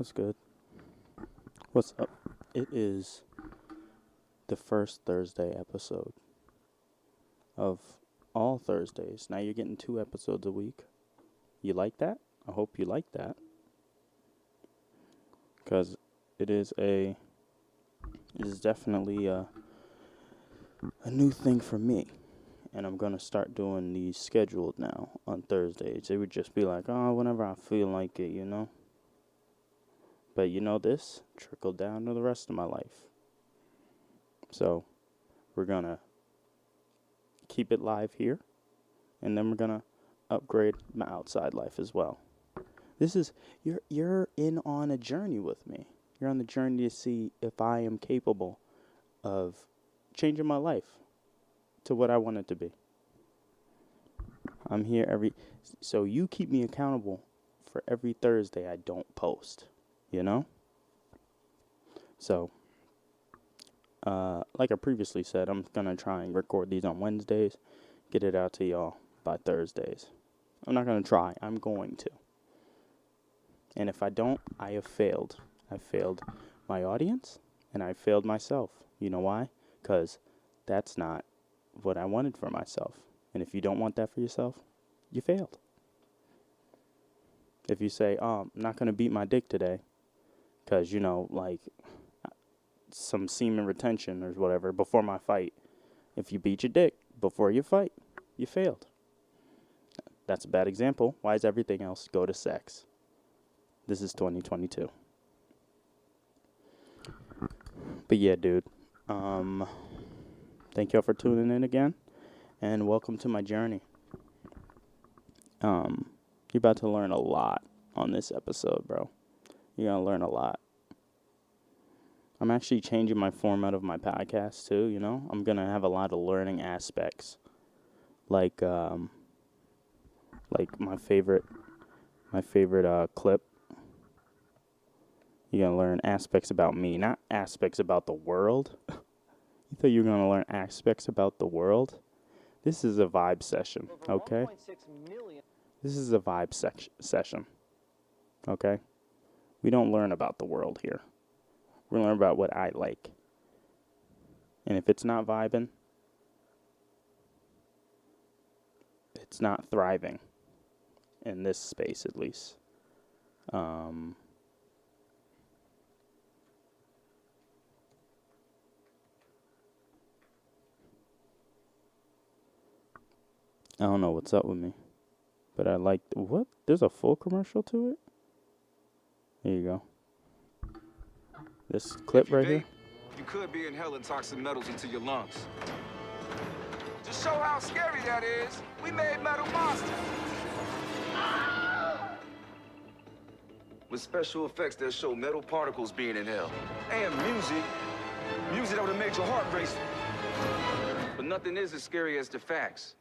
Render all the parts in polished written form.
That's good. What's up? It is the first Thursday episode of all Thursdays. Now you're getting 2 episodes a week. You like that? I hope you like that. Because it is definitely a new thing for me. And I'm going to start doing these scheduled now on Thursdays. It would just be like, whenever I feel like it, you know? But this trickled down to the rest of my life. So we're going to keep it live here. And then we're going to upgrade my outside life as well. This is, you're in on a journey with me. You're on the journey to see if I am capable of changing my life to what I want it to be. I'm here so you keep me accountable for every Thursday I don't post, So, like I previously said, I'm going to try and record these on Wednesdays, get it out to y'all by Thursdays. I'm not going to try, I'm going to. And if I don't, I have failed. I failed my audience, and I failed myself. You know why? Because that's not what I wanted for myself. And if you don't want that for yourself, you failed. If you say, I'm not going to beat my dick today, because, some semen retention or whatever before my fight. If you beat your dick before you fight, you failed. That's a bad example. Why does everything else go to sex? This is 2022. But yeah, dude. Thank y'all for tuning in again. And welcome to my journey. You're about to learn a lot on this episode, bro. You're going to learn a lot. I'm actually changing my format of my podcast too, I'm going to have a lot of learning aspects. Like my favorite clip. You're going to learn aspects about me, not aspects about the world. You thought you were going to learn aspects about the world? This is a vibe session, okay? This is a vibe session, okay? We don't learn about the world here. We learn about what I like. And if it's not vibing, it's not thriving. In this space, at least. I don't know what's up with me. But I like... What? There's a full commercial to it? There you go. This clip right here? You could be inhaling toxic metals into your lungs. To show how scary that is, we made metal monsters. With special effects that show metal particles being inhaled. And music that would have made your heart race. But nothing is as scary as the facts.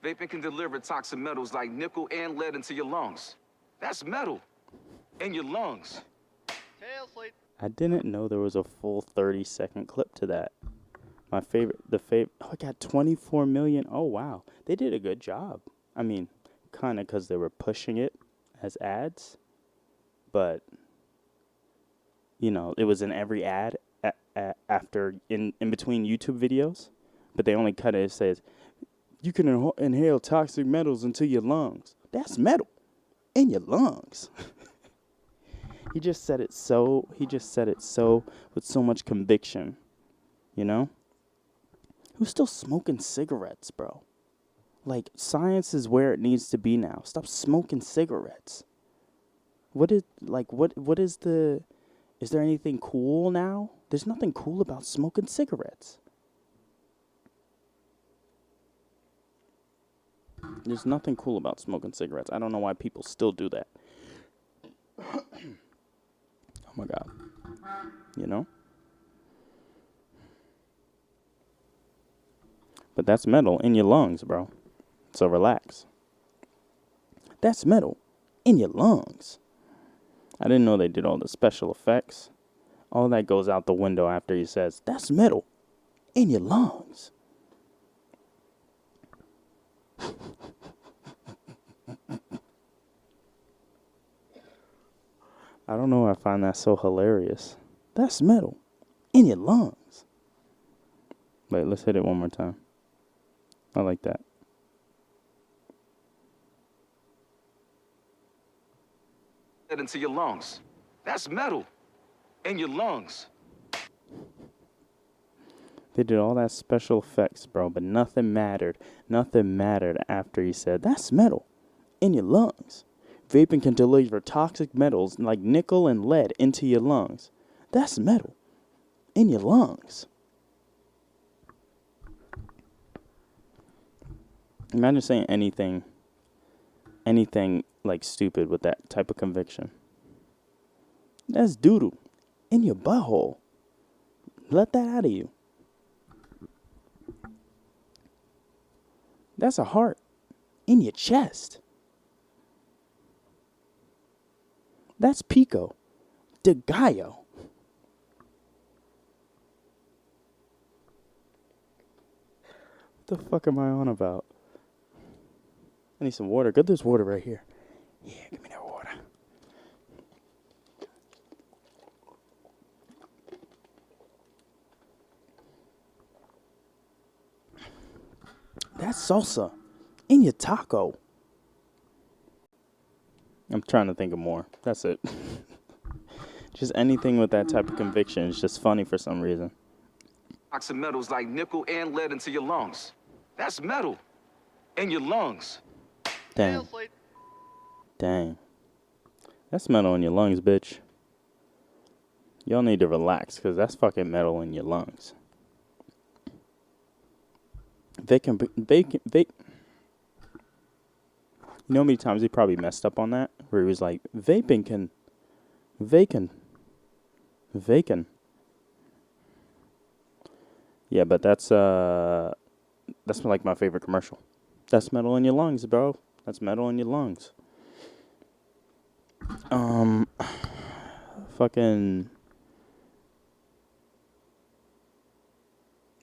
Vaping can deliver toxic metals like nickel and lead into your lungs. That's metal in your lungs. Tail sleep. I didn't know there was a full 30-second clip to that. My favorite, I got 24 million. Oh, wow. They did a good job. I mean, kind of because they were pushing it as ads. But, it was in every ad after, in between YouTube videos. But they only cut it. It says, you can inhale toxic metals into your lungs. That's metal in your lungs. He just said it so with so much conviction, Who's still smoking cigarettes, bro? Like, science is where it needs to be now. Stop smoking cigarettes. Is there anything cool now? There's nothing cool about smoking cigarettes. There's nothing cool about smoking cigarettes. I don't know why people still do that. Oh my God. But that's metal in your lungs, bro. So relax. That's metal in your lungs. I didn't know they did all the special effects. All that goes out the window after he says, that's metal in your lungs. I don't know. I find that so hilarious. That's metal in your lungs. Wait, let's hit it one more time. I like that. Into your lungs. That's metal in your lungs. They did all that special effects, bro, but nothing mattered. Nothing mattered after he said, that's metal in your lungs. Vaping can deliver toxic metals like nickel and lead into your lungs. That's metal in your lungs. Imagine saying anything like stupid with that type of conviction. That's doodle in your butthole. Let that out of you. That's a heart in your chest. That's Pico de Gallo. What the fuck am I on about? I need some water. Good, there's water right here. Yeah, give me that water. That's salsa in your taco. I'm trying to think of more. That's it. Just anything with that type of conviction is just funny for some reason. Toxic metals like nickel and lead into your lungs. That's metal in your lungs. Dang. Dang. That's metal in your lungs, bitch. Y'all need to relax, because that's fucking metal in your lungs. You know how many times he probably messed up on that? Where he was like, vaping. Yeah, but that's like my favorite commercial. That's metal in your lungs, bro. That's metal in your lungs. Fucking,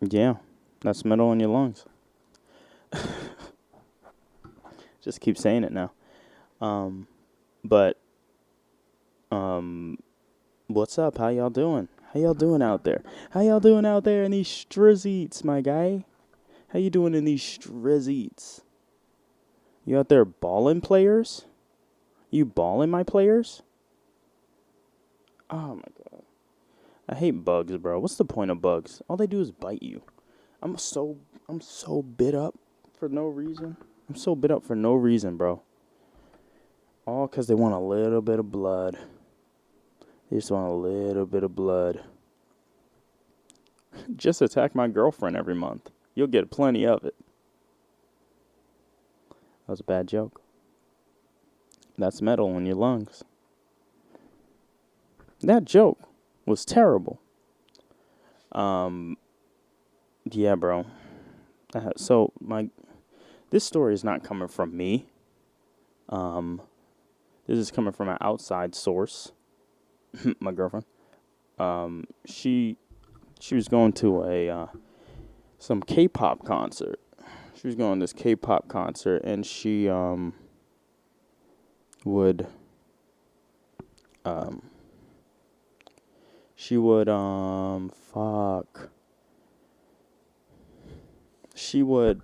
yeah, that's metal in your lungs. Just keep saying it now. But what's up? How y'all doing? How y'all doing out there? How y'all doing out there in these strizzites, my guy? How you doing in these strizzites? You out there balling, players? You balling, my players? Oh my god. I hate bugs, bro. What's the point of bugs? All they do is bite you. I'm so bit up for no reason. I'm so bit up for no reason, bro. All because they want a little bit of blood. They just want a little bit of blood. Just attack my girlfriend every month. You'll get plenty of it. That was a bad joke. That's metal in your lungs. That joke was terrible. Yeah, bro. So this story is not coming from me. This is coming from an outside source. My girlfriend. She was going to some K-pop concert. She was going to this K-pop concert, and she would She would She would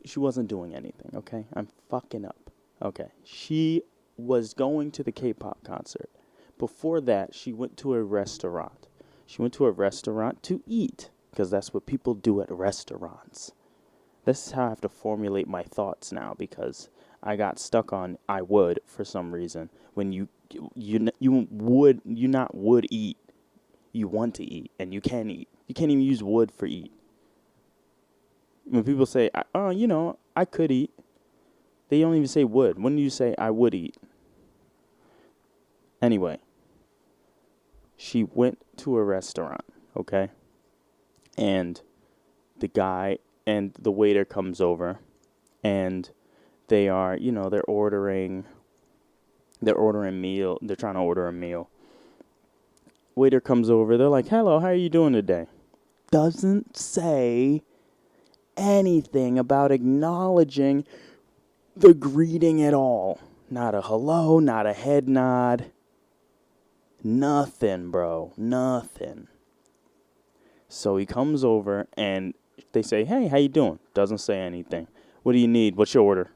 she wasn't doing anything, okay? I'm fucking up. Okay. She was going to the K-pop concert. Before that, she went to a restaurant. She went to a restaurant to eat, because that's what people do at restaurants. This is how I have to formulate my thoughts now, because I got stuck on I would for some reason. When you not would eat, you want to eat, and you can eat. You can't even use would for eat. When people say, I could eat, they don't even say would. When do you say I would eat? Anyway, she went to a restaurant, okay? And the guy and the waiter comes over, and they are, they're ordering meal. They're trying to order a meal. Waiter comes over. They're like, hello, how are you doing today? Doesn't say anything about acknowledging the greeting at all. Not a hello, not a head nod. Nothing, bro. Nothing. So he comes over and they say, "Hey, how you doing?" Doesn't say anything. "What do you need? What's your order?"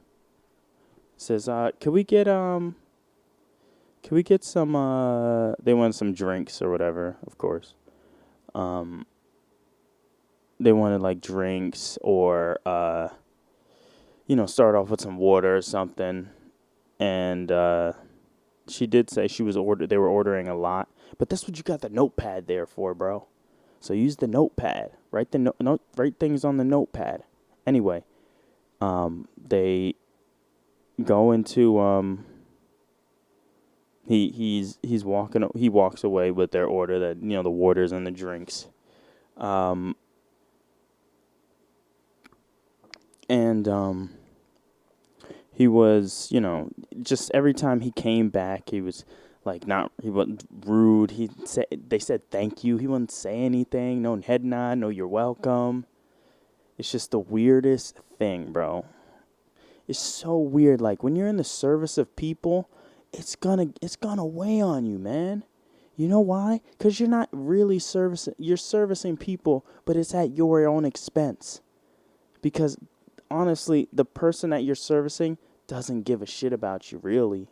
Says, can we get some they want some drinks or whatever, of course. Um they wanted like drinks or start off with some water or something. And she did say they were ordering a lot, but that's what you got the notepad there for, bro. So use the notepad. Write things on the notepad. Anyway, they go into he walks away with their order, that the waters and the drinks. And he was, just every time he came back, he was like he wasn't rude. They said thank you. He wouldn't say anything. No head nod. No, you're welcome. It's just the weirdest thing, bro. It's so weird. Like when you're in the service of people, it's gonna weigh on you, man. You know why? Because you're not really you're servicing people, but it's at your own expense. Because honestly, the person that you're servicing doesn't give a shit about you, really.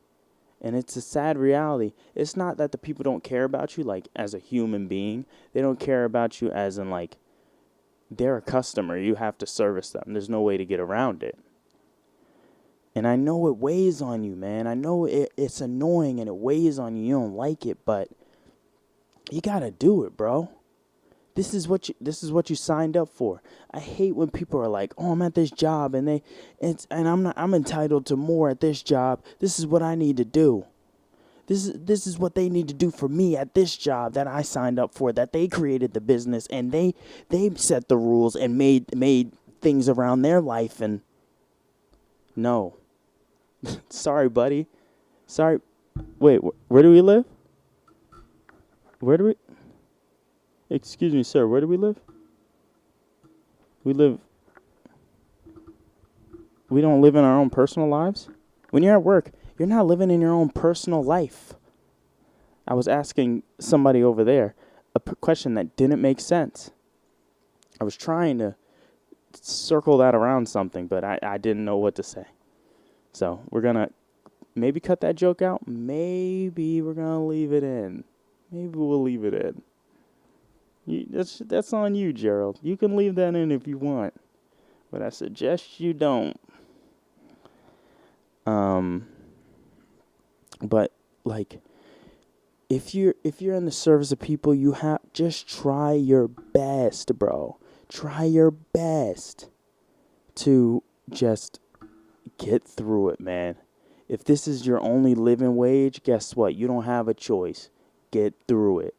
And it's a sad reality. It's not that the people don't care about you, like, as a human being. They don't care about you as in, like, they're a customer. You have to service them. There's no way to get around it. And I know it weighs on you, man. I know it's annoying and it weighs on you. You don't like it, but you gotta do it, bro. This is what you signed up for. I hate when people are like, "Oh, I'm at this job and I'm entitled to more at this job. This is what I need to do. This is what they need to do for me at this job that I signed up for, that they created the business and they set the rules and made things around their life." And no. Sorry, buddy. Sorry. Wait, where do we live? Excuse me, sir, where do we live? We don't live in our own personal lives? When you're at work, you're not living in your own personal life. I was asking somebody over there a question that didn't make sense. I was trying to circle that around something, but I didn't know what to say. So we're going to maybe cut that joke out. Maybe we're going to leave it in. Maybe we'll leave it in. That's on you, Gerald. You can leave that in if you want, but I suggest you don't. But like, if you're in the service of people, you just try your best, bro. Try your best to just get through it, man. If this is your only living wage, guess what? You don't have a choice. Get through it.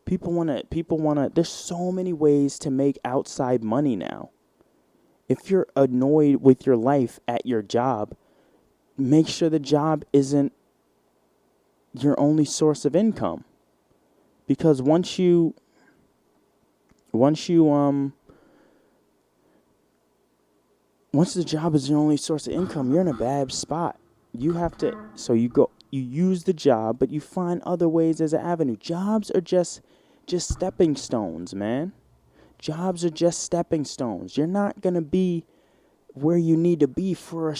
People want to, there's so many ways to make outside money now. If you're annoyed with your life at your job, make sure the job isn't your only source of income. Because once the job is your only source of income, you're in a bad spot. You use the job, but you find other ways as an avenue. Jobs are just stepping stones, man. Jobs are just stepping stones. You're not going to be where you need to be for a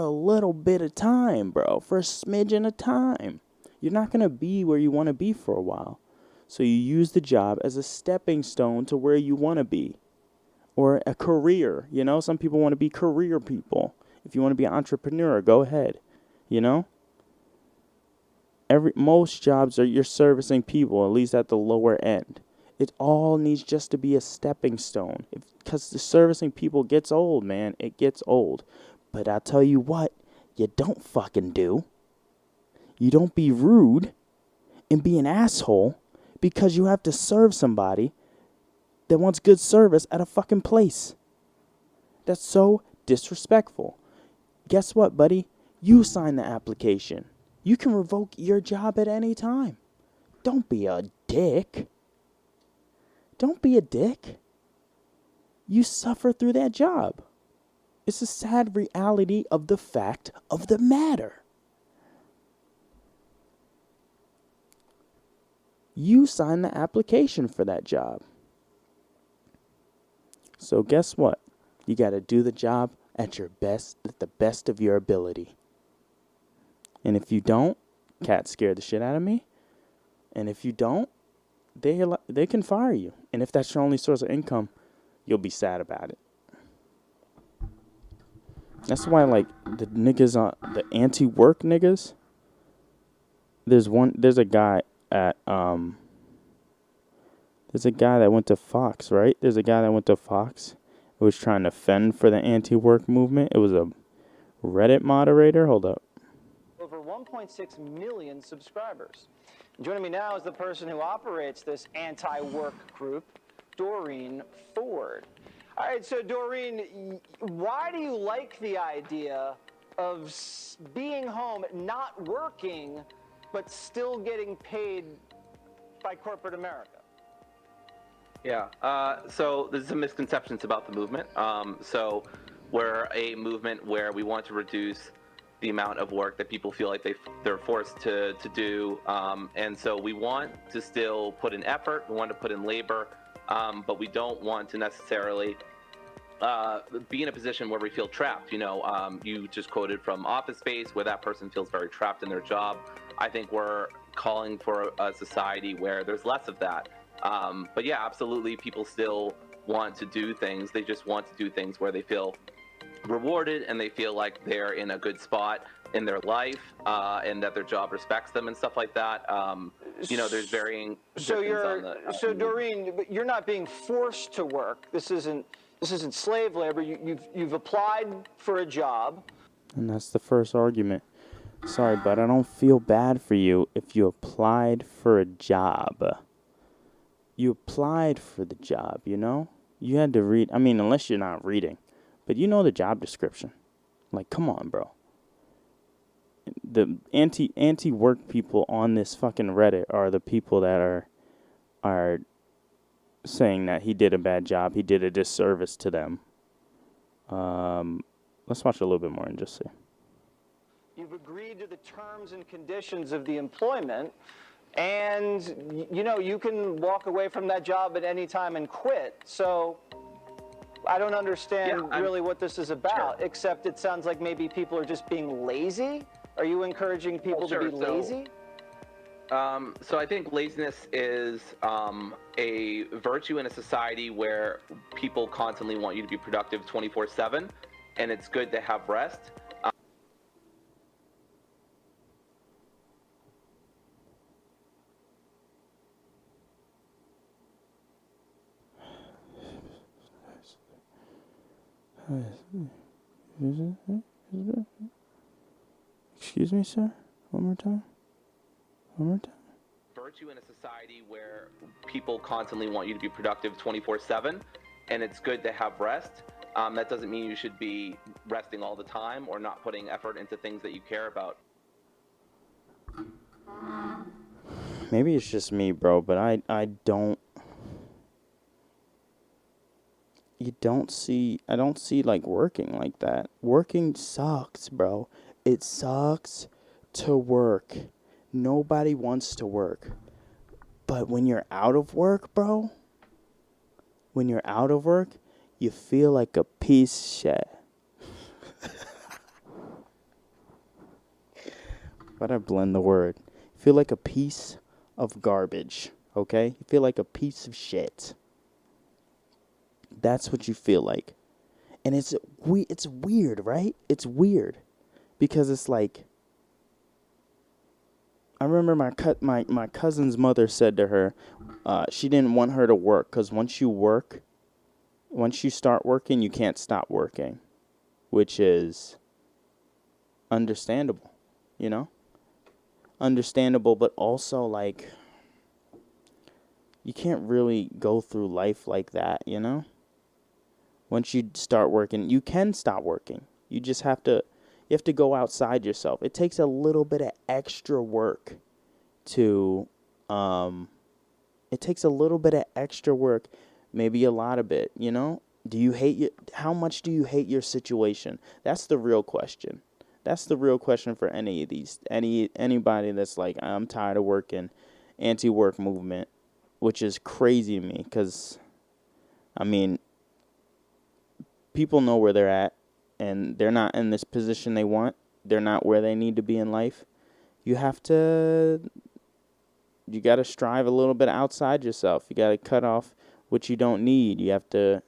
little bit of time, bro. For a smidgen of time. You're not going to be where you want to be for a while. So you use the job as a stepping stone to where you want to be. Or a career, Some people want to be career people. If you want to be an entrepreneur, go ahead, Most jobs you're servicing people, at least at the lower end. It all needs just to be a stepping stone. Because the servicing people gets old, man. It gets old. But I'll tell you what, you don't fucking do. You don't be rude and be an asshole because you have to serve somebody that wants good service at a fucking place. That's so disrespectful. Guess what, buddy? You sign the application. You can revoke your job at any time. Don't be a dick. Don't be a dick. You suffer through that job. It's a sad reality of the fact of the matter. You signed the application for that job. So guess what? You got to do the job at your best, at the best of your ability. And if you don't, cats scare the shit out of me. And if you don't, they can fire you. And if that's your only source of income, you'll be sad about it. That's why, like, the niggas on the anti-work niggas. There's a guy at there's a guy that went to Fox, right? There's a guy that went to Fox who was trying to fend for the anti-work movement. It was a Reddit moderator. Hold up. Over 1.6 million subscribers. Joining me now is the person who operates this anti-work group, Doreen Ford. All right, so Doreen, why do you like the idea of being home, not working, but still getting paid by corporate America? Yeah, so there's some misconceptions about the movement. So we're a movement where we want to reduce the amount of work that people feel like they're forced to do. And so we want to still put in effort, we want to put in labor, but we don't want to necessarily be in a position where we feel trapped. You just quoted from Office Space, where that person feels very trapped in their job. I think we're calling for a society where there's less of that. But yeah, absolutely, people still want to do things. They just want to do things where they feel rewarded and they feel like they're in a good spot in their life, and that their job respects them and stuff like that. There's varying positions on the. So Doreen, but you're not being forced to work. This isn't slave labor. You've applied for a job. And that's the first argument. Sorry, but I don't feel bad for you if you applied for a job. You applied for the job, you know? You had to read. I mean, unless you're not reading. But you know the job description. Like, come on, bro. The anti-work people on this fucking Reddit are the people that are saying that he did a bad job. He did a disservice to them. Let's watch a little bit more and just see. You've agreed to the terms and conditions of the employment, and you can walk away from that job at any time and quit. So I don't understand really what this is about, Sure. except it sounds like maybe people are just being lazy. Are you encouraging people to be lazy? So I think laziness is a virtue in a society where people constantly want you to be productive 24/7, and it's good to have rest. Excuse me, sir? One more time? Virtue in a society where people constantly want you to be productive 24/7, and it's good to have rest. That doesn't mean you should be resting all the time or not putting effort into things that you care about. Maybe it's just me, bro, but I don't I don't see like working like that. Working sucks, bro. It sucks to work. Nobody wants to work. But when you're out of work, bro, you feel like a piece of shit. But I blend the word. You feel like a piece of garbage, okay? You feel like a piece of shit. That's what you feel like. And it's weird, right? It's weird. Because it's like, I remember my cousin's mother said to her, she didn't want her to work because once you start working, you can't stop working, which is understandable, you know? Understandable, but also like, you can't really go through life like that, you know? Once you start working, you can stop working. You just have to go outside yourself. It takes a little bit of extra work maybe a lot of it, you know? Do you hate how much do you hate your situation? That's the real question. That's the real question for any of these anybody that's like, I'm tired of working, anti-work movement, which is crazy to me cuz I mean, people know where they're at and they're not in this position they want. They're not where they need to be in life. You have to you got to strive a little bit outside yourself. You got to cut off what you don't need. You have to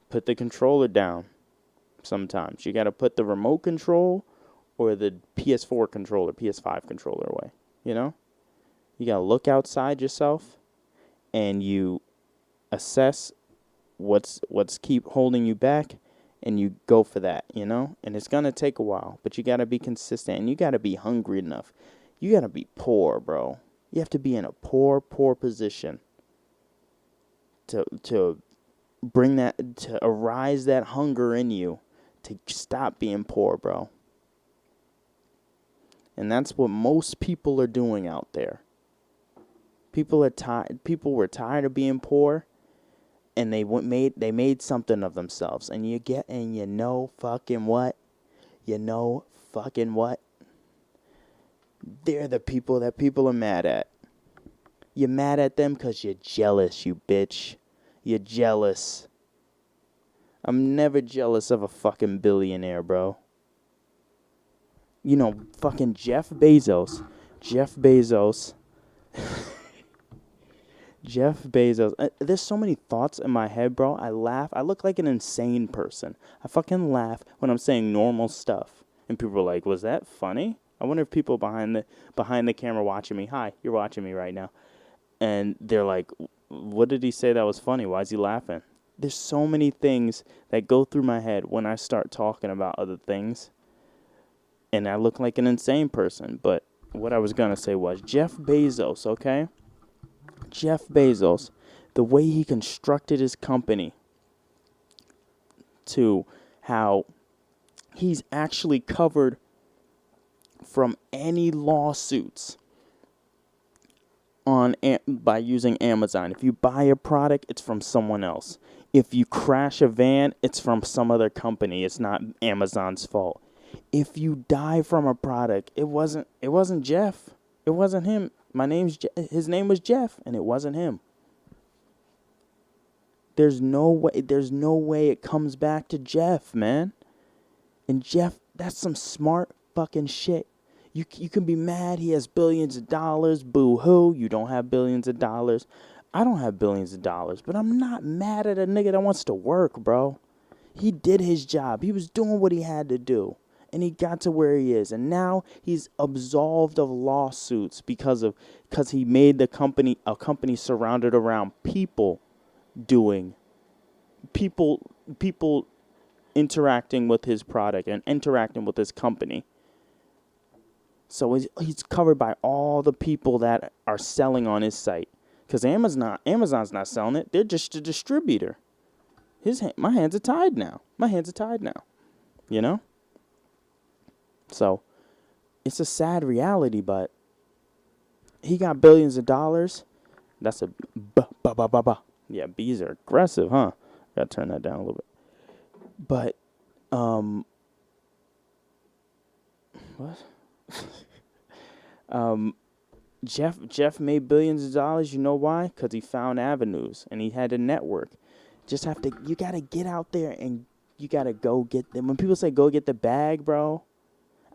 put the controller down sometimes. You got to put the remote control or the PS4 controller, PS5 controller away, you know? You got to look outside yourself and you assess what's keep holding you back and you go for that, you know? And it's going to take a while, but you got to be consistent and you got to be hungry enough. You got to be poor, bro. You have to be in a poor position to bring that, to arise that hunger in you to stop being poor, bro. And that's what most people are doing out there. People are tired. People were tired of being poor, and they made something of themselves. And you know fucking what? You know fucking what? They're the people that people are mad at. You're mad at them because you're jealous, you bitch. You're jealous. I'm never jealous of a fucking billionaire, bro. You know, fucking Jeff Bezos. Jeff Bezos. There's so many thoughts in my head, bro. I laugh. I look like an insane person. I fucking laugh when I'm saying normal stuff. And people are like, was that funny? I wonder if people behind the camera watching me. Hi, you're watching me right now. And they're like, what did he say that was funny? Why is he laughing? There's so many things that go through my head when I start talking about other things. And I look like an insane person. But what I was going to say was Jeff Bezos, okay? Jeff Bezos, the way he constructed his company to how he's actually covered from any lawsuits by using Amazon. If you buy a product, it's from someone else. If you crash a van, it's from some other company. It's not Amazon's fault. If you die from a product, it wasn't Jeff. It wasn't him. His name was Jeff, and it wasn't him. There's no way it comes back to Jeff, man. And Jeff, that's some smart fucking shit. You can be mad he has billions of dollars. Boo-hoo, you don't have billions of dollars. I don't have billions of dollars, but I'm not mad at a nigga that wants to work, bro. He did his job. He was doing what he had to do. And he got to where he is. And now he's absolved of lawsuits because he made a company surrounded around people interacting with his product and interacting with his company. So he's covered by all the people that are selling on his site. Because Amazon's not selling it. They're just a distributor. My hands are tied now. You know? So, it's a sad reality, but he got billions of dollars. That's a ba. Yeah, bees are aggressive, huh? Gotta turn that down a little bit. But, what? Jeff made billions of dollars. You know why? Because he found avenues and he had a network. You gotta get out there and you gotta go get them. When people say go get the bag, bro,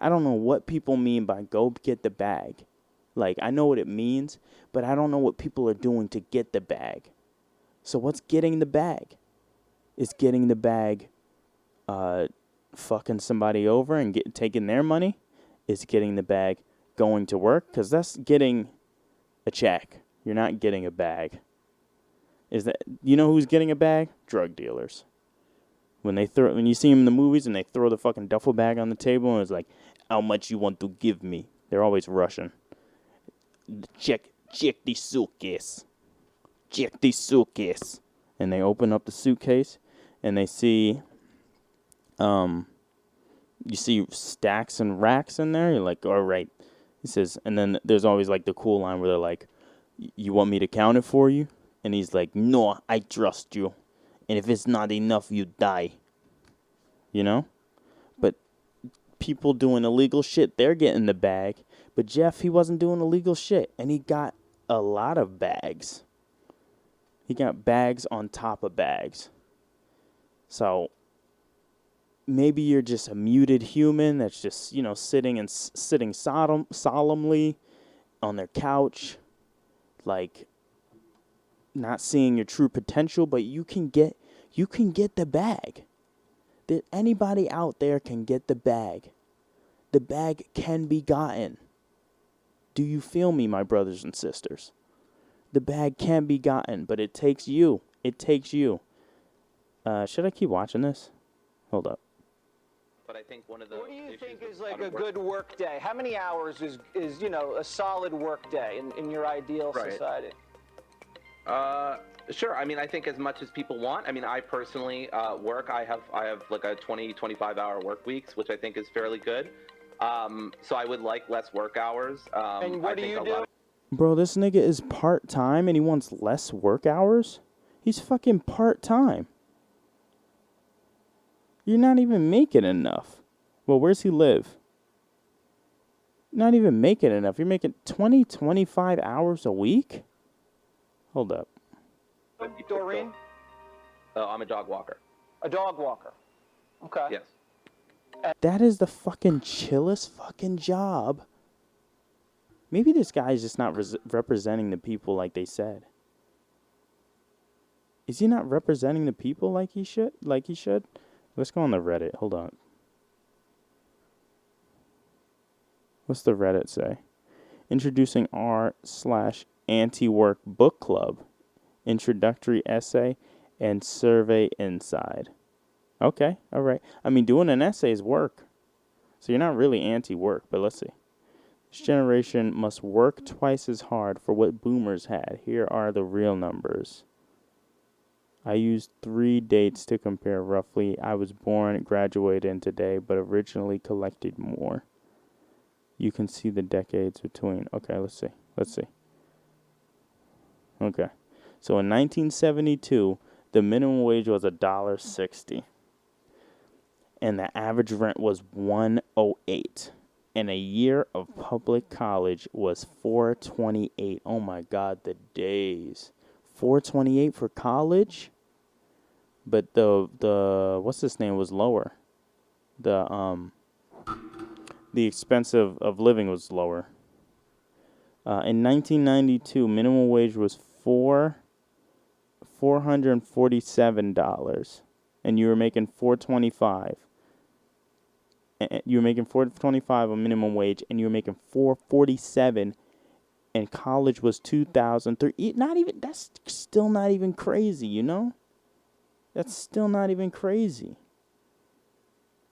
I don't know what people mean by go get the bag. Like, I know what it means, but I don't know what people are doing to get the bag. So what's getting the bag? Is getting the bag fucking somebody over and taking their money? Is getting the bag going to work? Because that's getting a check. You're not getting a bag. You know who's getting a bag? Drug dealers. When you see them in the movies and they throw the fucking duffel bag on the table and it's like, how much you want to give me? They're always Russian. Check the suitcase. Check the suitcase. And they open up the suitcase and they see, you see stacks and racks in there. You're like, all right. He says, and then there's always like the cool line where they're like, you want me to count it for you? And he's like, no, I trust you. And if it's not enough, you die. You know? But people doing illegal shit, they're getting the bag. But Jeff, he wasn't doing illegal shit. And he got a lot of bags. He got bags on top of bags. So maybe you're just a muted human that's just, sitting solemnly on their couch, like not seeing your true potential, but you can get the bag. That anybody out there can get the bag. The bag can be gotten. Do you feel me, my brothers and sisters? The bag can be gotten, but it takes you. It takes you. Should I keep watching this? Hold up. But I think one of the What do you think is like a good work day? How many hours is a solid work day in your ideal society? Sure. I mean, I think as much as people want. I mean, I personally work. I have like a 25 hour work weeks, which I think is fairly good. So I would like less work hours. And what do you do? Bro, this nigga is part-time and he wants less work hours? He's fucking part-time. You're not even making enough. Well, where's he live? Not even making enough. You're making 25 hours a week? Hold up. Doreen? I'm a dog walker. A dog walker. Okay. Yes. That is the fucking chillest fucking job. Maybe this guy's just not representing the people like they said. Is he not representing the people like he should? Let's go on the Reddit. Hold on. What's the Reddit say? Introducing r/anti-work book club. Introductory essay and survey inside. Okay, all right. I mean, doing an essay is work. So you're not really anti-work, but let's see. This generation must work twice as hard for what boomers had. Here are the real numbers. I used 3 dates to compare roughly. I was born, graduated in today, but originally collected more. You can see the decades between. Okay, let's see. Okay. So in 1972, the minimum wage was $1.60. And the average rent was $108. And a year of public college was $428. Oh my God, the days. $428 for college? But the what's his name was lower. The expense of living was lower. In 1992, minimum wage was $447, and you were making $425. You were making $425 a minimum wage, and you were making $447, and college was $2,003. Not even. That's still not even crazy, you know. That's still not even crazy.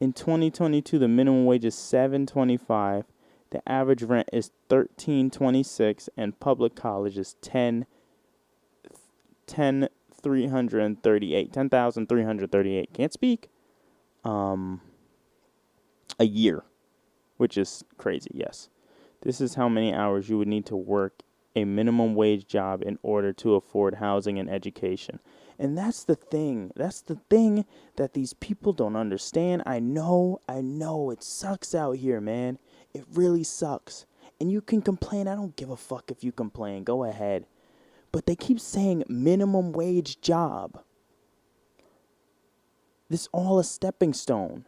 In 2022, the minimum wage is $7.25. The average rent is $13.26, and public college is $10,338. Can't speak. A year, which is crazy. Yes, this is how many hours you would need to work a minimum wage job in order to afford housing and education. And that's the thing. That's the thing that these people don't understand. I know. It sucks out here, man. It really sucks. And you can complain. I don't give a fuck if you complain. Go ahead. But they keep saying minimum wage job. This all a stepping stone.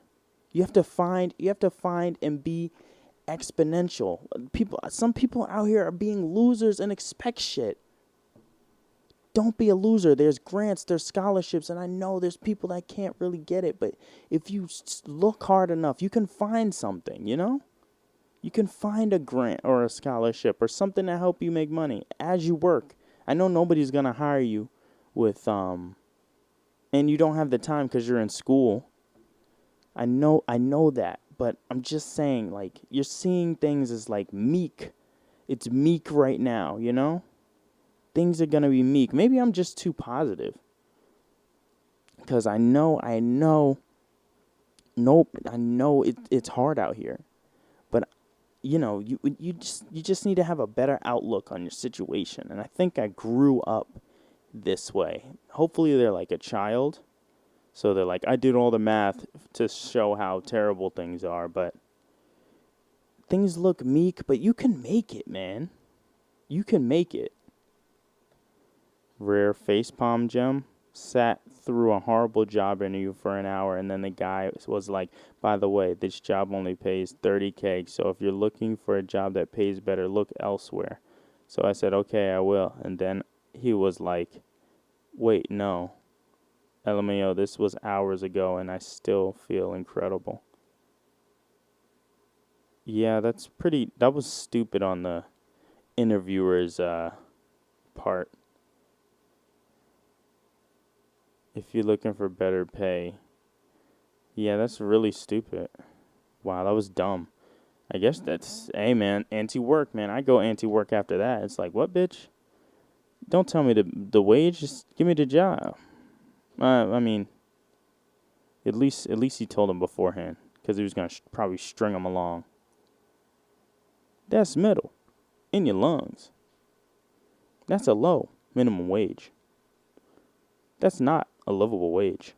You have to find and be exponential. Some people out here are being losers and expect shit. Don't be a loser. There's grants, there's scholarships, and I know there's people that can't really get it, but if you look hard enough, you can find something, you know? You can find a grant or a scholarship or something to help you make money as you work. I know nobody's going to hire you with and you don't have the time cuz you're in school. I know that, but I'm just saying, like, you're seeing things as like meek. It's meek right now, you know? Things are going to be meek. Maybe I'm just too positive. Because I know it's hard out here. But, you know, you just need to have a better outlook on your situation. And I think I grew up this way. Hopefully they're like a child. So they're like, I did all the math to show how terrible things are, but things look meek, but you can make it, man. You can make it. Rare facepalm gem. Sat through a horrible job interview for an hour, and then the guy was like, by the way, this job only pays $30K, so if you're looking for a job that pays better, look elsewhere. So I said, okay, I will. And then he was like, wait, no. LMAO, this was hours ago, and I still feel incredible. Yeah, that was stupid on the interviewer's part. If you're looking for better pay. Yeah, that's really stupid. Wow, that was dumb. I guess that's, hey man, anti-work, man. I go anti-work after that. It's like, what, bitch? Don't tell me the wage. Just give me the job. I mean, at least he told him beforehand, because he was gonna probably string him along. That's middle, in your lungs. That's a low minimum wage. That's not a livable wage.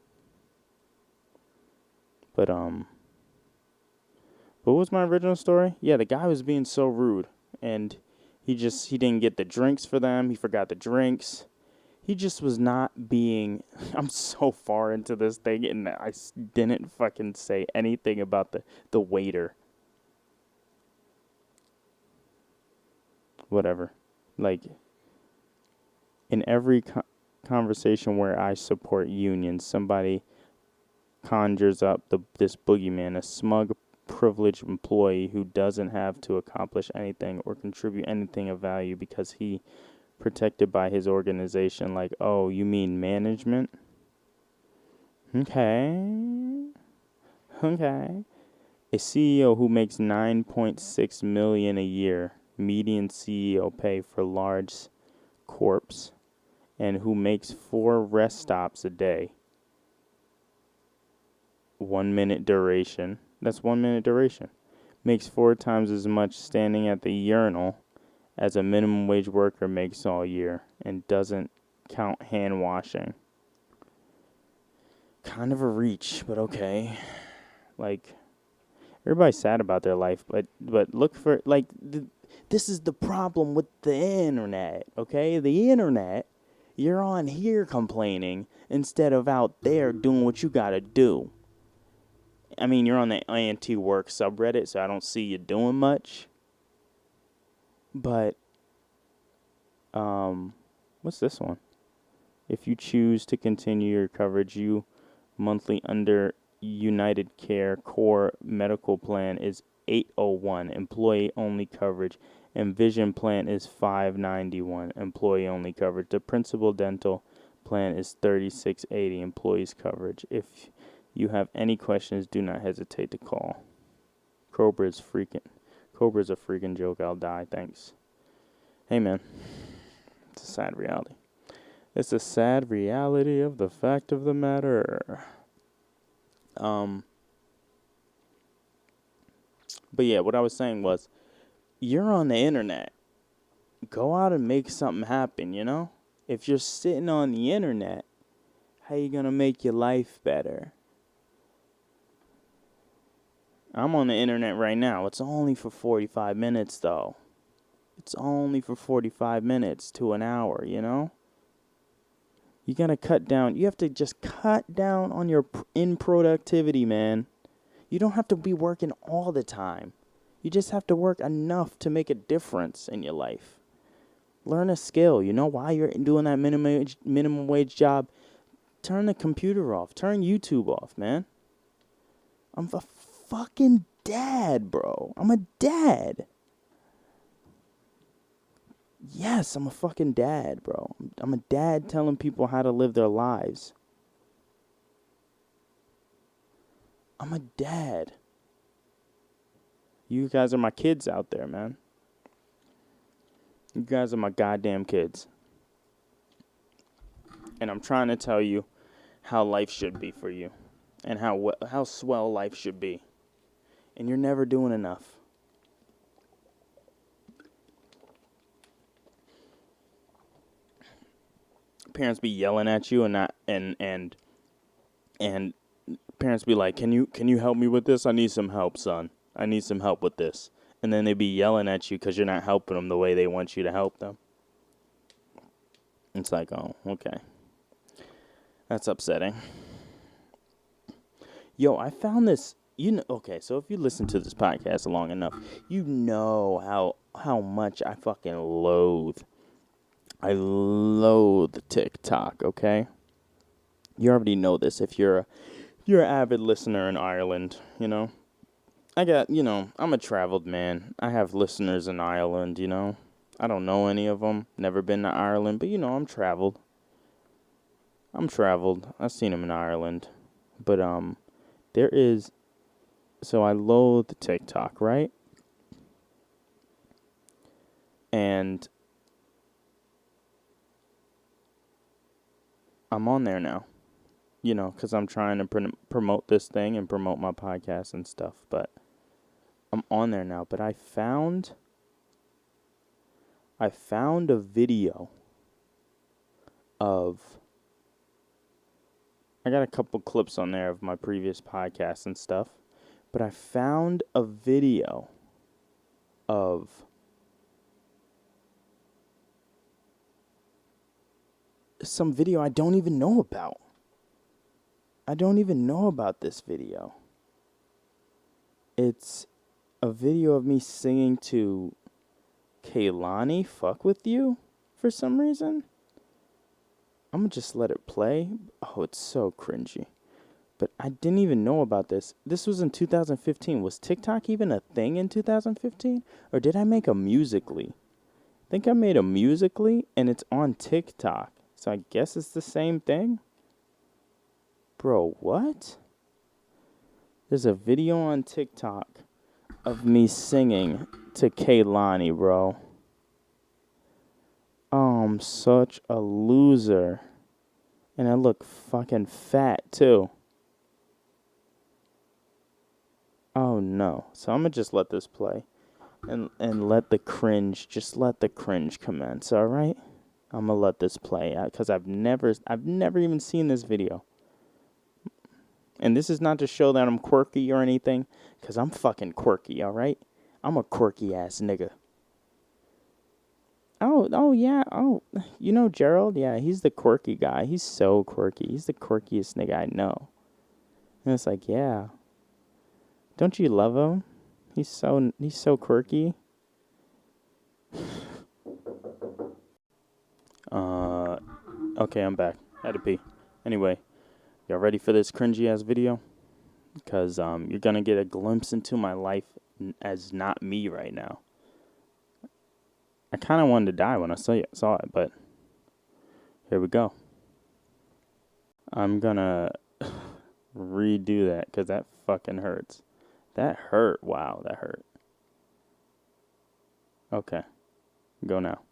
But what was my original story? Yeah, the guy was being so rude, and he didn't get the drinks for them. He forgot the drinks. He just was not being. I'm so far into this thing, and I didn't fucking say anything about the waiter. Whatever. Like, in every conversation where I support unions, somebody conjures up this boogeyman, a smug, privileged employee who doesn't have to accomplish anything or contribute anything of value because he protected by his organization. Like, oh, you mean management? Okay. A CEO who makes $9.6 million a year, median CEO pay for large corps, and who makes 4 rest stops a day. 1 minute duration. That's 1 minute duration. Makes 4 times as much standing at the urinal as a minimum wage worker makes all year, and doesn't count hand washing. Kind of a reach, but okay. Like, everybody's sad about their life, but look for, like, this is the problem with the internet, okay? The internet, you're on here complaining instead of out there doing what you gotta do. I mean, you're on the anti-work subreddit, so I don't see you doing much. But, what's this one? If you choose to continue your coverage, you monthly under United Care Core Medical Plan is $801, employee only coverage, and Vision Plan is $591, employee only coverage. The Principal Dental Plan is $3680, employees coverage. If you have any questions, do not hesitate to call. Cobra's a freaking joke. I'll die. Thanks. Hey, man. It's a sad reality. It's a sad reality of the fact of the matter. But yeah, what I was saying was, you're on the internet. Go out and make something happen, you know? If you're sitting on the internet, how you gonna make your life better? I'm on the internet right now. It's only for 45 minutes, though. It's only for 45 minutes to an hour, you know? You gotta cut down. You have to just cut down on your productivity, man. You don't have to be working all the time. You just have to work enough to make a difference in your life. Learn a skill. You know, while you're doing that minimum wage job, turn the computer off. Turn YouTube off, man. I'm a fucking dad, bro. I'm a dad. Yes, I'm a fucking dad, bro. I'm a dad telling people how to live their lives. I'm a dad. You guys are my kids out there, man. You guys are my goddamn kids. And I'm trying to tell you how life should be for you. And how swell life should be. And you're never doing enough. parents be yelling at you and not and parents be like, can you help me with this? I need some help, son. I need some help with this. And then they be yelling at you because you're not helping them the way they want you to help them. It's like, oh, okay. That's upsetting. Yo, I found this, okay, so if you listen to this podcast long enough, you know how much I fucking loathe TikTok, okay? You already know this if you're an avid listener in Ireland, I got, I'm a traveled man. I have listeners in Ireland, I don't know any of them. Never been to Ireland, but, I'm traveled. I've seen them in Ireland. But, so I loathe TikTok, right? And I'm on there now, because I'm trying to promote this thing and promote my podcast and stuff. But I'm on there now. But I found a video of, I got a couple clips on there of my previous podcasts and stuff. But I found a video of some video I don't even know about. I don't even know about this video. It's a video of me singing to Kehlani, Fuck With You, for some reason. I'm gonna just let it play. Oh, it's so cringy. But I didn't even know about this. This was in 2015. Was TikTok even a thing in 2015? Or did I make a Musical.ly? I think I made a Musical.ly and it's on TikTok. So I guess it's the same thing? Bro, what? There's a video on TikTok of me singing to Kehlani, bro. Oh, I'm such a loser. And I look fucking fat, too. Oh, no. So I'm going to just let this play. And let the cringe commence, all right? I'm going to let this play out because I've never even seen this video. And this is not to show that I'm quirky or anything, because I'm fucking quirky, all right? I'm a quirky ass nigga. Oh yeah. Oh, Gerald? Yeah, he's the quirky guy. He's so quirky. He's the quirkiest nigga I know. And it's like, yeah. Don't you love him? He's so quirky. Okay, I'm back. Had to pee. Anyway, y'all ready for this cringy ass video? Because you're gonna get a glimpse into my life as not me right now. I kind of wanted to die when I saw it, but here we go. I'm gonna redo that because that fucking hurts. That hurt. Wow, that hurt. Okay, go now.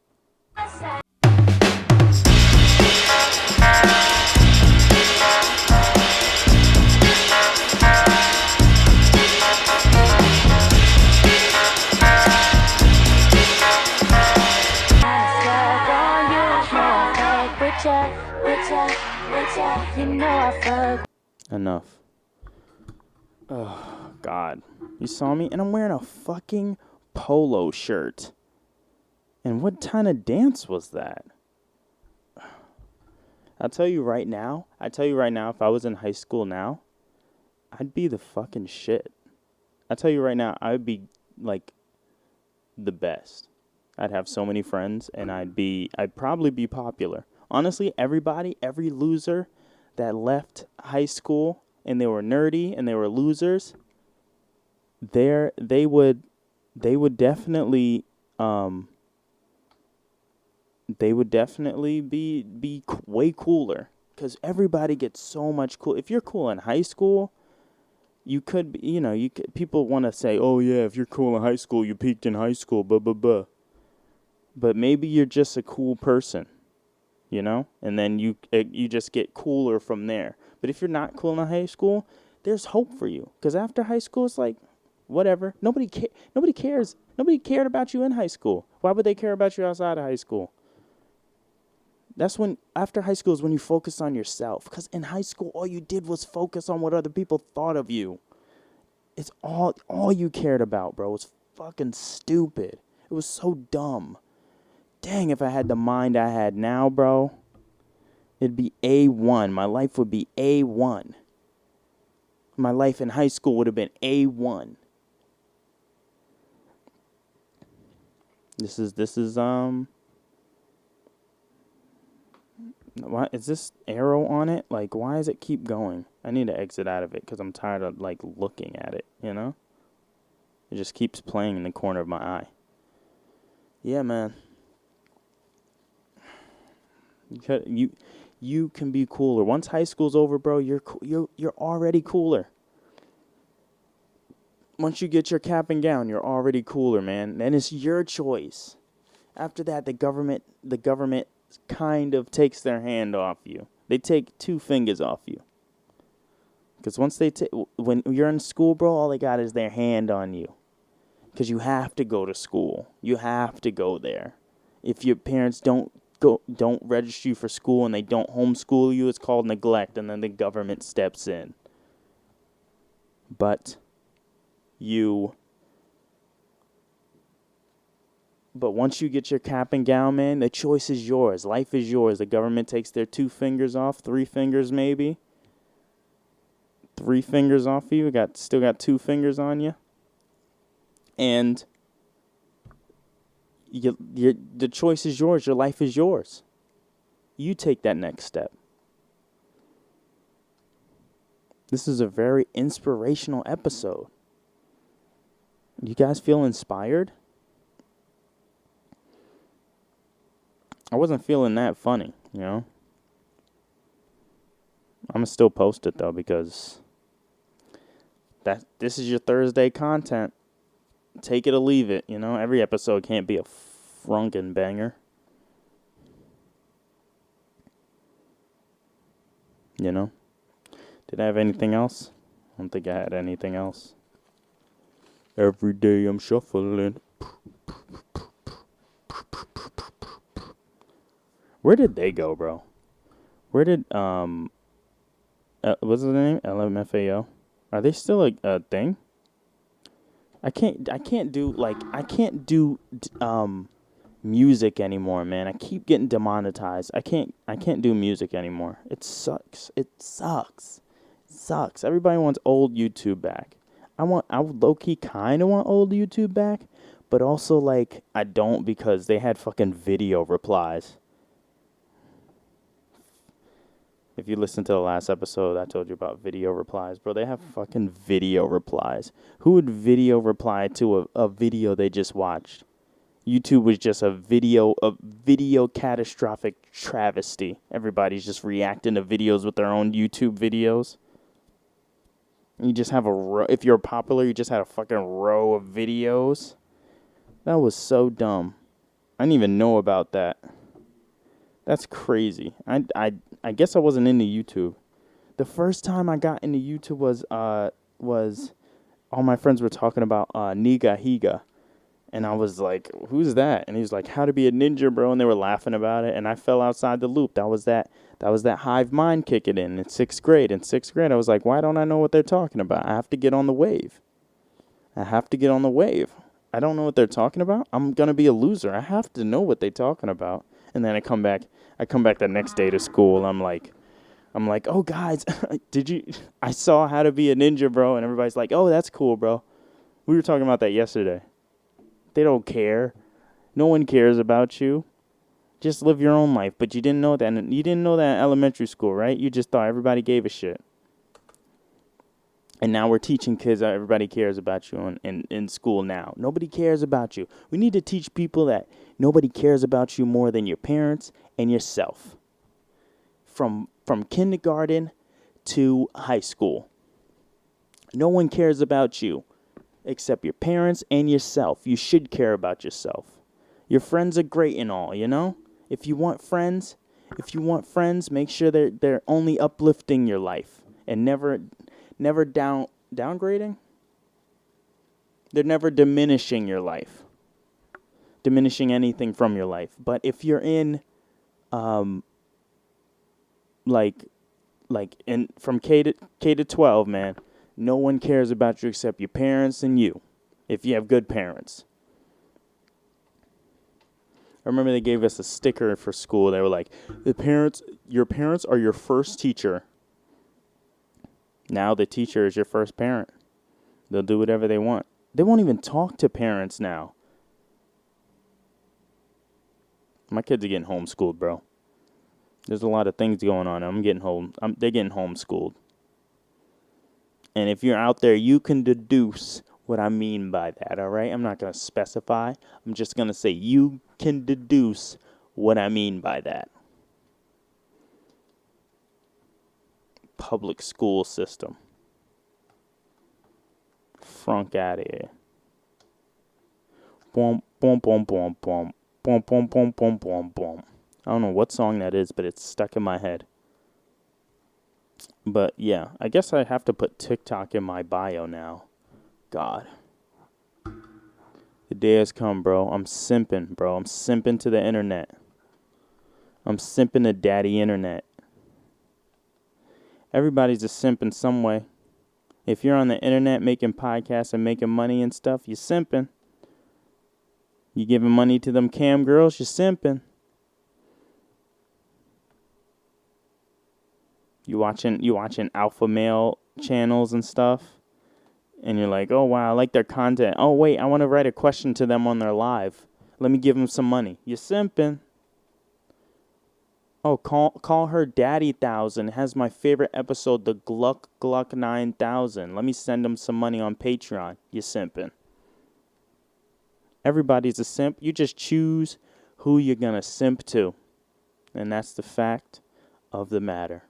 Enough. Oh, God. You saw me? And I'm wearing a fucking polo shirt. And what kind of dance was that? I'll tell you right now, if I was in high school now, I'd be the fucking shit. I'll tell you right now, I would be, like, the best. I'd have so many friends, and I'd probably be popular. Honestly, every loser that left high school, and they were nerdy, and they were losers, they would definitely be way cooler, because everybody gets so much cool. If you're cool in high school, you could be, people want to say, oh yeah, if you're cool in high school, you peaked in high school, blah blah blah. But maybe you're just a cool person, and then you just get cooler from there. But if you're not cool in high school, there's hope for you, because after high school, it's like, whatever. Nobody cares. Nobody cared about you in high school. Why would they care about you outside of high school? That's when, after high school is when you focus on yourself. Because in high school, all you did was focus on what other people thought of you. It's all you cared about, bro. It was fucking stupid. It was so dumb. Dang, if I had the mind I had now, bro, it'd be A1. My life would be A1. My life in high school would have been A1. This is why is this arrow on it? Like, why does it keep going? I need to exit out of it because I'm tired of, like, looking at it, you know? It just keeps playing in the corner of my eye. Yeah, man. You can be cooler. Once high school's over, bro, you're already cooler. Once you get your cap and gown, you're already cooler, man. And it's your choice. After that, the government kind of takes their hand off you. They take 2 fingers off you. Because once when you're in school, bro, all they got is their hand on you. Because you have to go to school. You have to go there. If your parents don't register you for school and they don't homeschool you, it's called neglect, and then the government steps in. But once you get your cap and gown, man, the choice is yours. Life is yours. The government takes their 2 fingers off, 3 fingers maybe. 3 fingers off of you. Still got 2 fingers on you. And the choice is yours. Your life is yours. You take that next step. This is a very inspirational episode. You guys feel inspired? I wasn't feeling that funny, you know? I'm going to still post it, though, because this is your Thursday content. Take it or leave it, you know? Every episode can't be a frunkin' banger. You know? Did I have anything else? I don't think I had anything else. Every day I'm shuffling. Where did they go, bro? Where did, what's the name? LMFAO? Are they still a thing? I can't do music anymore, man. I keep getting demonetized. I can't do music anymore. It sucks. Everybody wants old YouTube back. I low-key kind of want old YouTube back, but also, like, I don't, because they had fucking video replies. If you listen to the last episode, I told you about video replies. Bro, they have fucking video replies. Who would video reply to a video they just watched? YouTube was just a video catastrophic travesty. Everybody's just reacting to videos with their own YouTube videos. You just have if you're popular, you just had a fucking row of videos. That was so dumb. I didn't even know about that. That's crazy. I guess I wasn't into YouTube. The first time I got into YouTube was all my friends were talking about Niga Higa. And I was like, who's that? And he was like, how to be a ninja, bro. And they were laughing about it. And I fell outside the loop. That was that hive mind kicking in 6th grade. In 6th grade, I was like, why don't I know what they're talking about? I have to get on the wave. I don't know what they're talking about. I'm going to be a loser. I have to know what they're talking about. And then I come back the next day to school. I'm like, oh, guys, I saw how to be a ninja, bro. And everybody's like, oh, that's cool, bro. We were talking about that yesterday. They don't care. No one cares about you. Just live your own life. But you didn't know that. And you didn't know that in elementary school, right? You just thought everybody gave a shit. And now we're teaching kids that everybody cares about you in school now. Nobody cares about you. We need to teach people that nobody cares about you more than your parents and yourself. From kindergarten to high school. No one cares about you except your parents and yourself. You should care about yourself. Your friends are great and all, you know? If you want friends, make sure they're only uplifting your life and never downgrading. They're never diminishing your life. Diminishing anything from your life. But if you're in Um, like in from K to 12, man, no one cares about you except your parents and you, if you have good parents. I remember they gave us a sticker for school. They were like, your parents are your first teacher. Now the teacher is your first parent. They'll do whatever they want. They won't even talk to parents now. My kids are getting homeschooled, bro. There's a lot of things going on. They're getting homeschooled. And if you're out there, you can deduce what I mean by that, all right? I'm not going to specify. I'm just going to say you can deduce what I mean by that. Public school system. Frunk out of here. Boom, boom, boom, boom, boom. Boom, boom, boom, boom, boom, boom. I don't know what song that is, but it's stuck in my head. But yeah, I guess I have to put TikTok in my bio now. God. The day has come, bro. I'm simping, bro. I'm simping to the internet. I'm simping to daddy internet. Everybody's a simp in some way. If you're on the internet making podcasts and making money and stuff, you're simping. You giving money to them cam girls, you're simping. You watching alpha male channels and stuff, and you're like, oh wow, I like their content. Oh wait, I want to write a question to them on their live. Let me give them some money. You're simping. Oh, call her Daddy 1000. It has my favorite episode, the Gluck 9000. Let me send them some money on Patreon. You're simping. Everybody's a simp. You just choose who you're going to simp to. And that's the fact of the matter.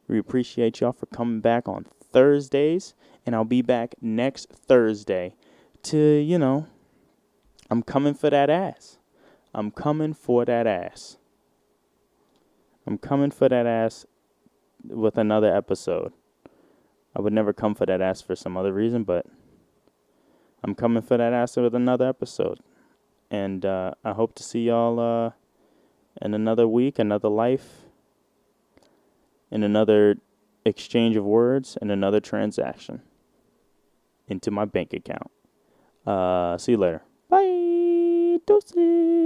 We appreciate y'all for coming back on Thursdays. And I'll be back next Thursday to, I'm coming for that ass. I'm coming for that ass. I'm coming for that ass with another episode. I would never come for that ass for some other reason, but I'm coming for that ass with another episode. And I hope to see y'all in another week, another life, in another exchange of words, and another transaction into my bank account. See you later. Bye. Deuces.